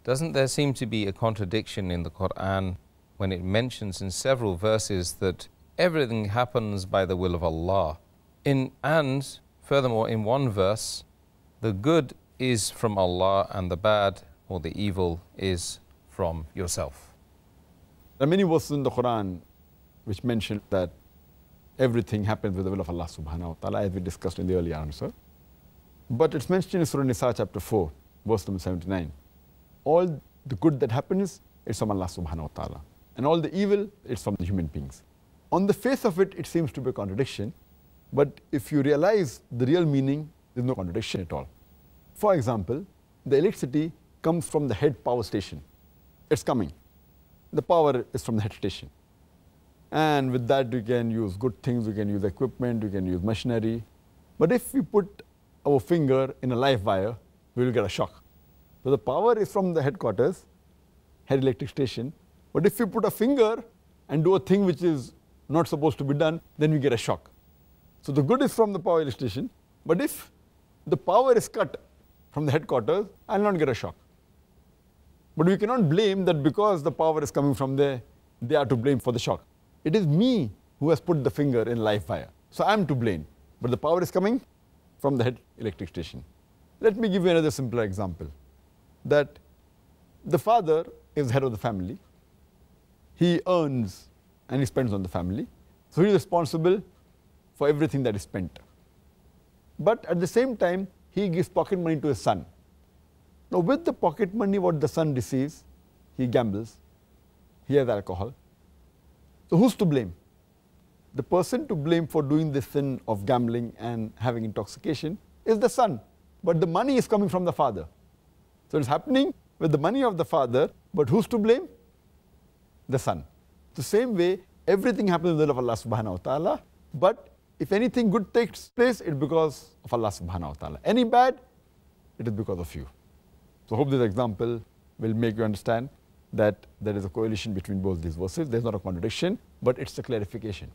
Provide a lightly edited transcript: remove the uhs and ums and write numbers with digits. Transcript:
Doesn't there seem to be a contradiction in the Qur'an when it mentions in several verses that everything happens by the will of Allah? And furthermore, in one verse, the good is from Allah and the bad or the evil is from yourself. There are many verses in the Qur'an which mention that everything happens with the will of Allah subhanahu wa ta'ala, as we discussed in the earlier answer. But it's mentioned in Surah Nisa chapter 4, verse number 79. All the good that happens, it's from Allah subhanahu wa ta'ala. And all the evil, it's from the human beings. On the face of it, it seems to be a contradiction. But if you realize the real meaning, there's no contradiction at all. For example, the electricity comes from the head power station. It's coming. The power is from the head station. And with that, we can use good things, we can use equipment, we can use machinery. But if we put our finger in a live wire, we will get a shock. So the power is from the headquarters, head electric station. But if we put a finger and do a thing which is not supposed to be done, then we get a shock. So the good is from the power station. But if the power is cut from the headquarters, I will not get a shock. But we cannot blame that because the power is coming from there, they are to blame for the shock. It is me who has put the finger in live wire. So I am to blame. But the power is coming from the head electric station. Let me give you another simpler example. That the father is head of the family. He earns and he spends on the family. So he is responsible for everything that is spent. But at the same time, he gives pocket money to his son. Now with the pocket money what the son receives, he gambles, he has alcohol. So who's to blame? The person to blame for doing this sin of gambling and having intoxication is the son. But the money is coming from the father. So it's happening with the money of the father, but who's to blame? The son. The same way, everything happens with the will of Allah subhanahu wa ta'ala, but if anything good takes place, it's because of Allah subhanahu wa ta'ala. Any bad, it is because of you. So I hope this example will make you understand that there is a correlation between both these verses. There's not a contradiction, but it's a clarification.